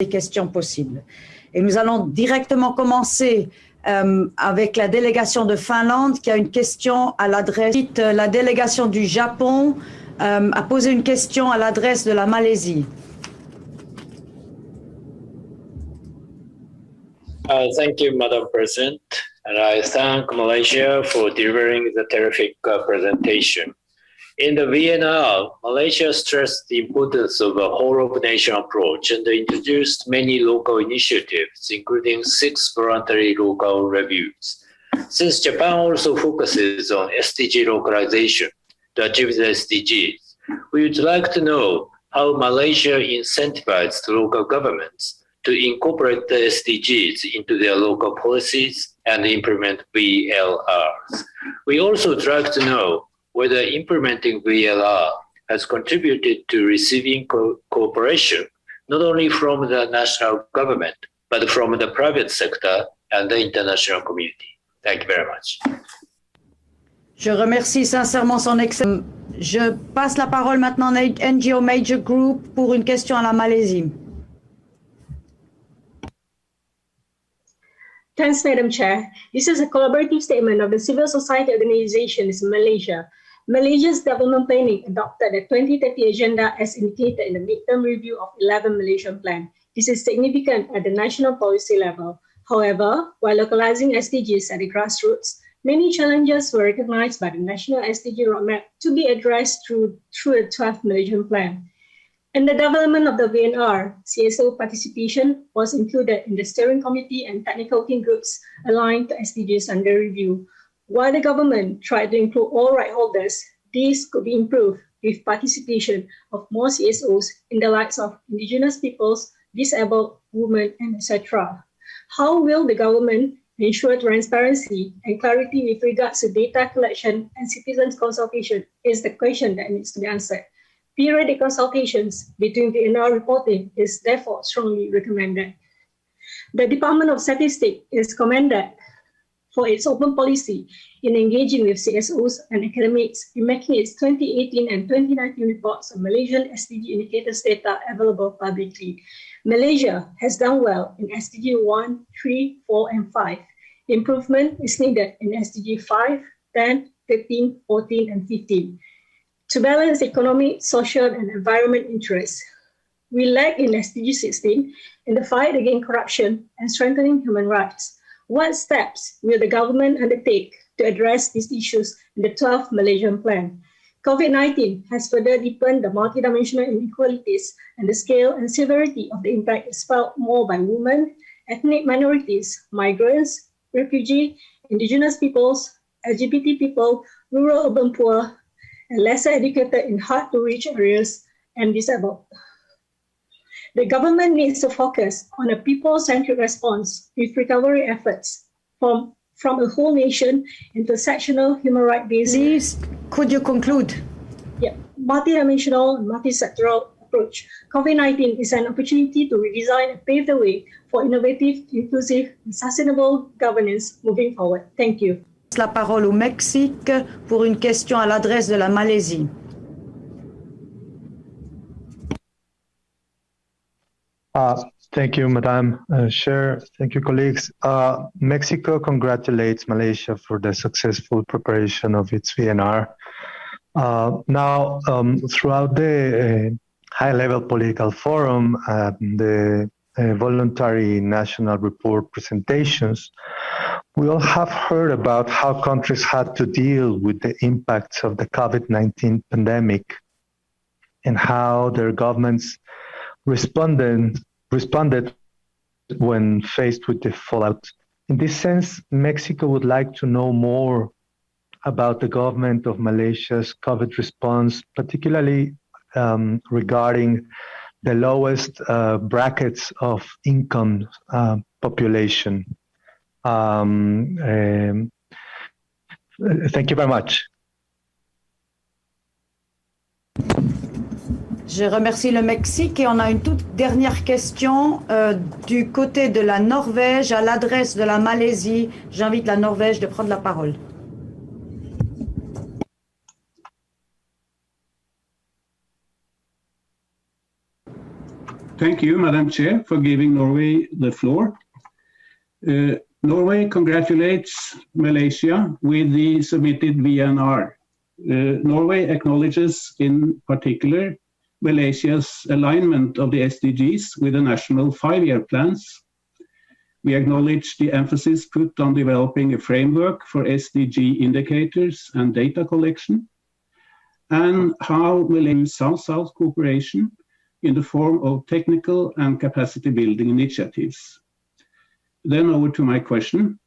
des questions possibles. Et nous allons directement commencer avec la délégation de Finlande qui a une question à l'adresse. La délégation du Japon a posé une question à l'adresse de la Malaisie. Thank you, Madam President, and I thank Malaysia for delivering the terrific presentation. In the VNR, Malaysia stressed the importance of a whole-of-nation approach and introduced many local initiatives, including 6 voluntary local reviews. Since Japan also focuses on SDG localization to achieve the SDGs, we would like to know how Malaysia incentivized local governments to incorporate the SDGs into their local policies and implement VLRs. We also would like to know whether implementing VLR has contributed to receiving cooperation, not only from the national government, but from the private sector and the international community. Thank you very much. Je remercie sincèrement son excellence. Je passe la parole maintenant à NGO Major Group pour une question à la Malaisie. Thanks, Madam Chair. This is a collaborative statement of the civil society organizations in Malaysia. Malaysia's development planning adopted the 2030 agenda as indicated in the midterm review of 11 Malaysian Plan. This is significant at the national policy level. However, while localizing SDGs at the grassroots, many challenges were recognized by the National SDG Roadmap to be addressed through the 12th Malaysian Plan. In the development of the VNR, CSO participation was included in the steering committee and technical working groups aligned to SDGs under review. While the government tried to include all right holders, this could be improved with participation of more CSOs in the likes of indigenous peoples, disabled women, and etc. How will the government ensure transparency and clarity with regards to data collection and citizens' consultation is the question that needs to be answered. Periodic consultations between VNR reporting is therefore strongly recommended. The Department of Statistics is commended for its open policy in engaging with CSOs and academics in making its 2018 and 2019 reports on Malaysian SDG indicators data available publicly. Malaysia has done well in SDG 1, 3, 4, and 5. Improvement is needed in SDG 5, 10, 13, 14, and 15. To balance economic, social, and environment interests, we lag in SDG 16 in the fight against corruption and strengthening human rights. What steps will the government undertake to address these issues in the 12th Malaysian Plan? COVID-19 has further deepened the multidimensional inequalities, and the scale and severity of the impact is felt more by women, ethnic minorities, migrants, refugees, indigenous peoples, LGBT people, rural urban poor, and lesser educated in hard-to-reach areas, and disabled. The government needs to focus on a people-centric response with recovery efforts from a whole nation intersectional human rights basis. Please, could you conclude? Yeah, multidimensional and multi-sectoral approach. COVID-19 is an opportunity to redesign and pave the way for innovative, inclusive, and sustainable governance moving forward. Thank you. La parole au Mexique pour une question à l'adresse de la Malaisie. Thank you, Madam Chair. Thank you, colleagues. Mexico congratulates Malaysia for the successful preparation of its VNR. Now, throughout the high-level political forum and the voluntary national report presentations, we all have heard about how countries had to deal with the impacts of the COVID-19 pandemic and how their governments responded when faced with the fallout. In this sense, Mexico would like to know more about the government of Malaysia's COVID response, particularly regarding the lowest brackets of income population. Thank you very much. Je remercie le Mexique et on a une toute dernière question du côté de la Norvège à l'adresse de la Malaisie. J'invite la Norvège de prendre la parole. Thank you, Madam Chair, for giving Norway the floor. Norway congratulates Malaysia with the submitted VNR. Norway acknowledges in particular Malaysia's alignment of the SDGs with the national 5-year plans. We acknowledge the emphasis put on developing a framework for SDG indicators and data collection, and how Malaysia's South-South cooperation in the form of technical and capacity building initiatives. Then over to my question.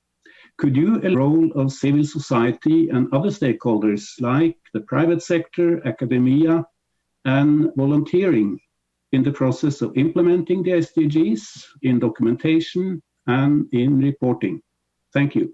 Could you elaborate on the role of civil society and other stakeholders like the private sector, academia, and volunteering in the process of implementing the SDGs, in documentation and in reporting? Thank you.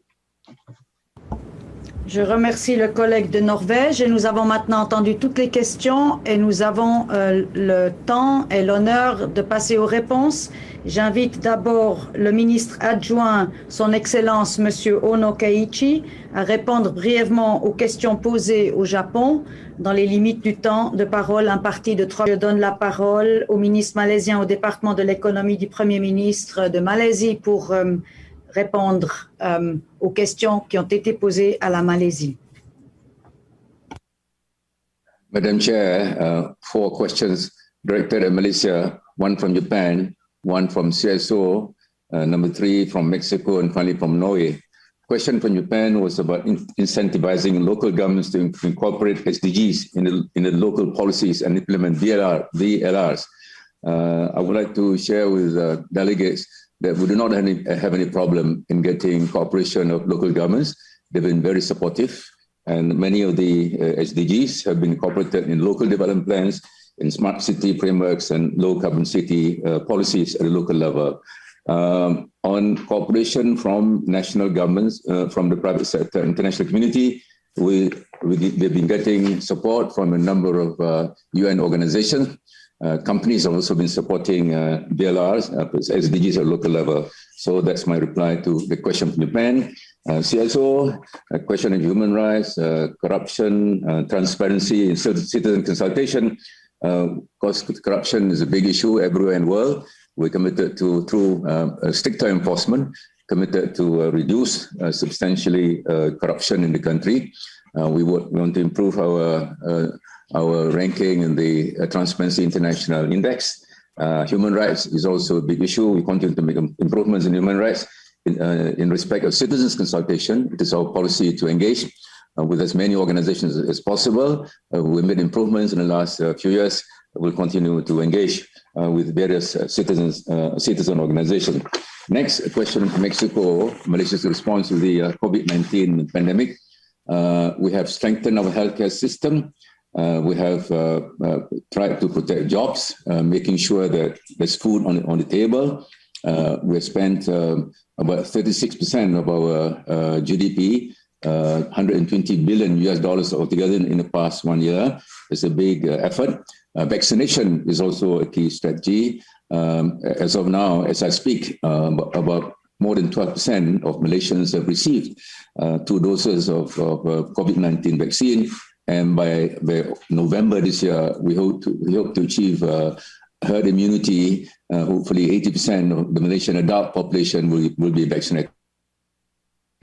Je remercie le collègue de Norvège et nous avons maintenant entendu toutes les questions et nous avons le temps et l'honneur de passer aux réponses. J'invite d'abord le ministre adjoint, son Excellence Monsieur Ono Keiichi, à répondre brièvement aux questions posées au Japon dans les limites du temps de parole imparti de 3 minutes. Je donne la parole au ministre malaisien au département de l'économie du Premier ministre de Malaisie pour répondre aux questions qui ont été posées à la Malaisie. Madam Chair, 4 questions directed at Malaysia, 1 from Japan, 1 from CSO, number 3 from Mexico, and finally from Norway. Question from Japan was about incentivizing local governments to incorporate SDGs in the local policies and implement VLRs. I would like to share with delegates that we do not have any problem in getting cooperation of local governments. They've been very supportive, and many of the SDGs have been incorporated in local development plans, in smart city frameworks, and low carbon city policies at a local level. On cooperation from national governments, from the private sector, international community, we've been getting support from a number of UN organizations. Companies have also been supporting BLRs, SDGs at local level. So that's my reply to the question from Japan. CSO, a question of human rights, corruption, transparency, and citizen consultation. Of course, corruption is a big issue everywhere in the world. We're committed to, through stricter enforcement, committed to reduce substantially corruption in the country. We want to improve our ranking in the Transparency International Index. Human rights is also a big issue. We continue to make improvements in human rights. In respect of citizens consultation, it is our policy to engage with as many organizations as possible. We made improvements in the last few years. We'll continue to engage with various citizen organizations. Next question from Mexico, Malaysia's response to the COVID-19 pandemic. We have strengthened our healthcare system. We have tried to protect jobs, making sure that there's food on the table. We have spent about 36% of our GDP, $120 billion altogether in the past 1 year. It's a big effort. Vaccination is also a key strategy. As of now, as I speak, about more than 12% of Malaysians have received 2 doses of COVID-19 vaccine. And by November this year, we hope to achieve herd immunity. Hopefully 80% of the Malaysian adult population will be vaccinated.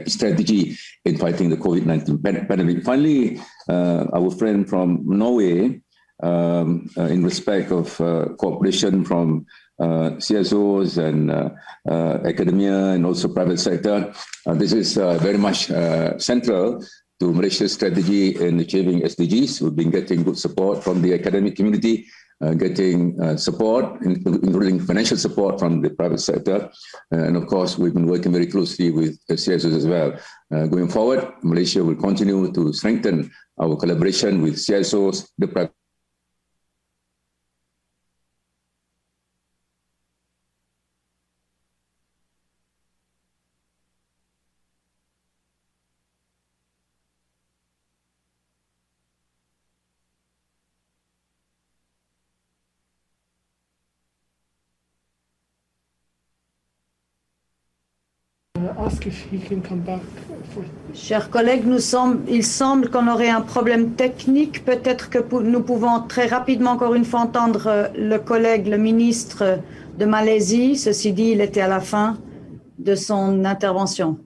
Strategy in fighting the COVID-19 pandemic. Finally, our friend from Norway, in respect of cooperation from CSOs and academia and also private sector, this is very much central to Malaysia's strategy in achieving SDGs. We've been getting good support from the academic community, getting support, including financial support from the private sector. And of course, we've been working very closely with CSOs as well. Going forward, Malaysia will continue to strengthen our collaboration with CSOs, the private Ask if he can come back. Chers collègues, il semble qu'on aurait un problème technique. Peut-être que nous pouvons très rapidement, encore une fois, entendre le collègue, le ministre de Malaisie. Ceci dit, il était à la fin de son intervention.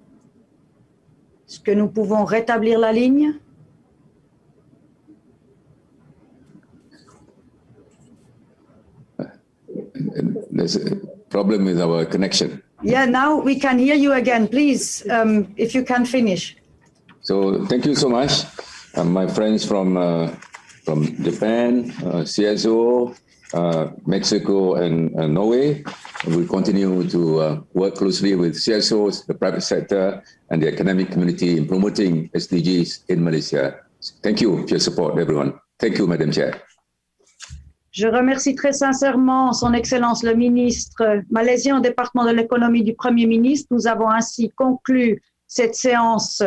Est-ce que nous pouvons rétablir la ligne? There's a problem with our connection. Yeah, now we can hear you again. Please, if you can finish. So thank you so much, my friends from Japan, CSO, Mexico, and Norway. We continue to work closely with CSOs, the private sector, and the academic community in promoting SDGs in Malaysia. Thank you for your support, everyone. Thank you, Madam Chair. Je remercie très sincèrement Son Excellence le ministre malaisien au département de l'économie du Premier ministre. Nous avons ainsi conclu cette séance.